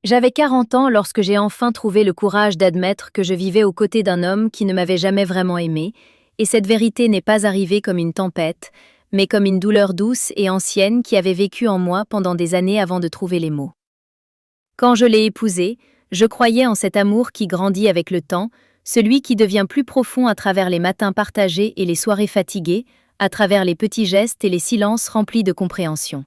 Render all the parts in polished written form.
J'avais 40 ans lorsque j'ai enfin trouvé le courage d'admettre que je vivais aux côtés d'un homme qui ne m'avait jamais vraiment aimé, et cette vérité n'est pas arrivée comme une tempête, mais comme une douleur douce et ancienne qui avait vécu en moi pendant des années avant de trouver les mots. Quand je l'ai épousé, je croyais en cet amour qui grandit avec le temps, celui qui devient plus profond à travers les matins partagés et les soirées fatiguées, à travers les petits gestes et les silences remplis de compréhension.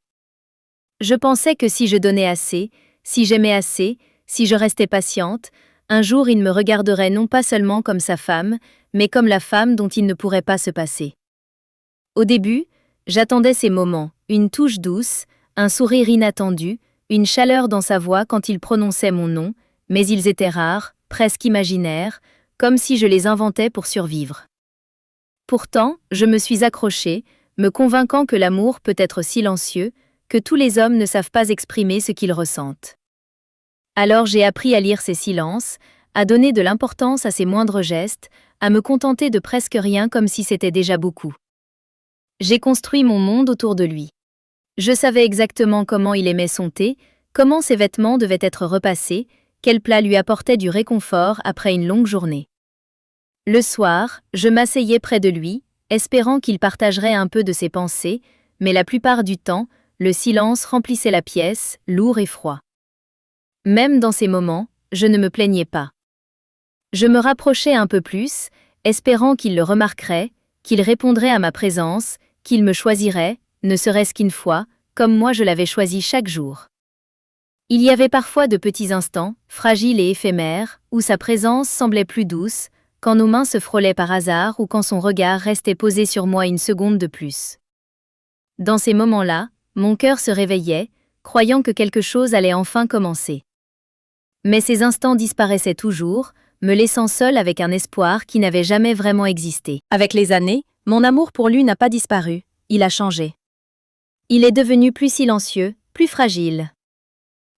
Je pensais que si je donnais assez, si j'aimais assez, si je restais patiente, un jour il me regarderait non pas seulement comme sa femme, mais comme la femme dont il ne pourrait pas se passer. Au début, j'attendais ces moments, une touche douce, un sourire inattendu, une chaleur dans sa voix quand il prononçait mon nom, mais ils étaient rares, presque imaginaires, comme si je les inventais pour survivre. Pourtant, je me suis accrochée, me convainquant que l'amour peut être silencieux, que tous les hommes ne savent pas exprimer ce qu'ils ressentent. Alors j'ai appris à lire ces silences, à donner de l'importance à ces moindres gestes, à me contenter de presque rien comme si c'était déjà beaucoup. J'ai construit mon monde autour de lui. Je savais exactement comment il aimait son thé, comment ses vêtements devaient être repassés, quel plat lui apportait du réconfort après une longue journée. Le soir, je m'asseyais près de lui, espérant qu'il partagerait un peu de ses pensées, mais la plupart du temps, le silence remplissait la pièce, lourd et froid. Même dans ces moments, je ne me plaignais pas. Je me rapprochais un peu plus, espérant qu'il le remarquerait, qu'il répondrait à ma présence, qu'il me choisirait, ne serait-ce qu'une fois, comme moi je l'avais choisi chaque jour. Il y avait parfois de petits instants, fragiles et éphémères, où sa présence semblait plus douce, quand nos mains se frôlaient par hasard ou quand son regard restait posé sur moi une seconde de plus. Dans ces moments-là, mon cœur se réveillait, croyant que quelque chose allait enfin commencer. Mais ces instants disparaissaient toujours, me laissant seule avec un espoir qui n'avait jamais vraiment existé. Avec les années, mon amour pour lui n'a pas disparu, il a changé. Il est devenu plus silencieux, plus fragile.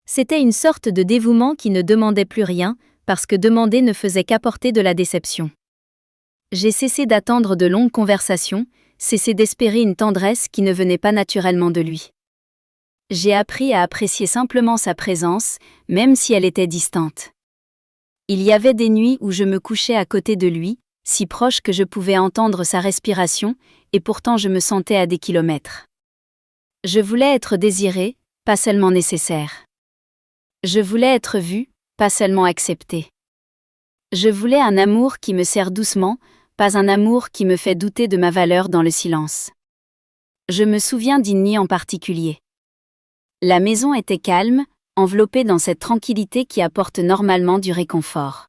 C'était une sorte de dévouement qui ne demandait plus rien, parce que demander ne faisait qu'apporter de la déception. J'ai cessé d'attendre de longues conversations, cessé d'espérer une tendresse qui ne venait pas naturellement de lui. J'ai appris à apprécier simplement sa présence, même si elle était distante. Il y avait des nuits où je me couchais à côté de lui, si proche que je pouvais entendre sa respiration, et pourtant je me sentais à des kilomètres. Je voulais être désirée, pas seulement nécessaire. Je voulais être vue, pas seulement acceptée. Je voulais un amour qui me serre doucement, pas un amour qui me fait douter de ma valeur dans le silence. Je me souviens d'une nuit en particulier. La maison était calme, enveloppée dans cette tranquillité qui apporte normalement du réconfort.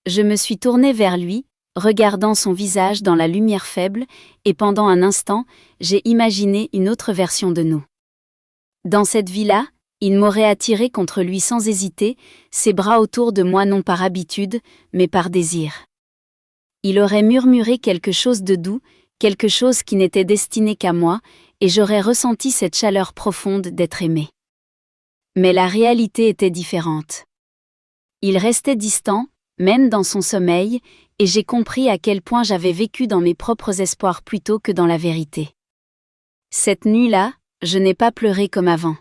Je me suis tournée vers lui, regardant son visage dans la lumière faible, et pendant un instant, j'ai imaginé une autre version de nous. Dans cette vie-là, il m'aurait attiré contre lui sans hésiter, ses bras autour de moi non par habitude, mais par désir. Il aurait murmuré quelque chose de doux, quelque chose qui n'était destiné qu'à moi, et j'aurais ressenti cette chaleur profonde d'être aimé. Mais la réalité était différente. Il restait distant, même dans son sommeil, et j'ai compris à quel point j'avais vécu dans mes propres espoirs plutôt que dans la vérité. Cette nuit-là, je n'ai pas pleuré comme avant.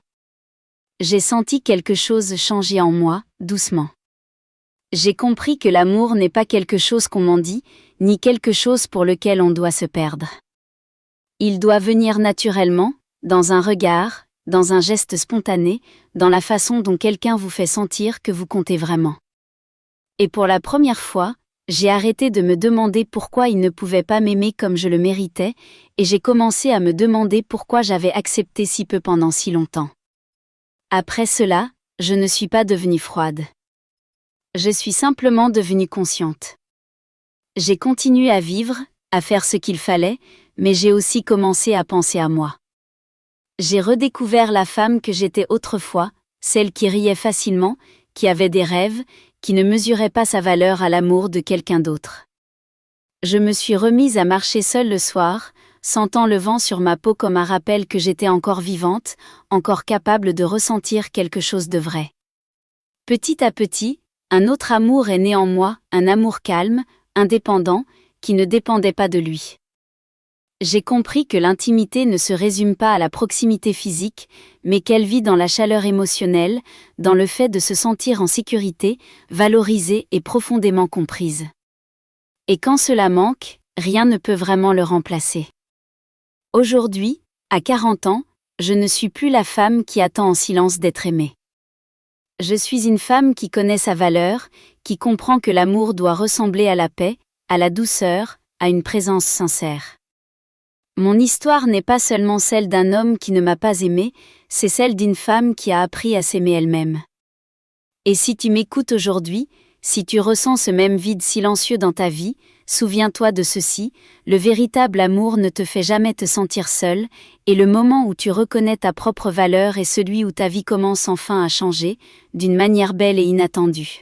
J'ai senti quelque chose changer en moi, doucement. J'ai compris que l'amour n'est pas quelque chose qu'on m'en dit, ni quelque chose pour lequel on doit se perdre. Il doit venir naturellement, dans un regard, dans un geste spontané, dans la façon dont quelqu'un vous fait sentir que vous comptez vraiment. Et pour la première fois, j'ai arrêté de me demander pourquoi il ne pouvait pas m'aimer comme je le méritais, et j'ai commencé à me demander pourquoi j'avais accepté si peu pendant si longtemps. Après cela, je ne suis pas devenue froide. Je suis simplement devenue consciente. J'ai continué à vivre, à faire ce qu'il fallait, mais j'ai aussi commencé à penser à moi. J'ai redécouvert la femme que j'étais autrefois, celle qui riait facilement, qui avait des rêves, qui ne mesurait pas sa valeur à l'amour de quelqu'un d'autre. Je me suis remise à marcher seule le soir, sentant le vent sur ma peau comme un rappel que j'étais encore vivante, encore capable de ressentir quelque chose de vrai. Petit à petit, un autre amour est né en moi, un amour calme, indépendant, qui ne dépendait pas de lui. J'ai compris que l'intimité ne se résume pas à la proximité physique, mais qu'elle vit dans la chaleur émotionnelle, dans le fait de se sentir en sécurité, valorisée et profondément comprise. Et quand cela manque, rien ne peut vraiment le remplacer. Aujourd'hui, à 40 ans, je ne suis plus la femme qui attend en silence d'être aimée. Je suis une femme qui connaît sa valeur, qui comprend que l'amour doit ressembler à la paix, à la douceur, à une présence sincère. Mon histoire n'est pas seulement celle d'un homme qui ne m'a pas aimée, c'est celle d'une femme qui a appris à s'aimer elle-même. Et si tu m'écoutes aujourd'hui, si tu ressens ce même vide silencieux dans ta vie, souviens-toi de ceci, le véritable amour ne te fait jamais te sentir seul, et le moment où tu reconnais ta propre valeur est celui où ta vie commence enfin à changer, d'une manière belle et inattendue.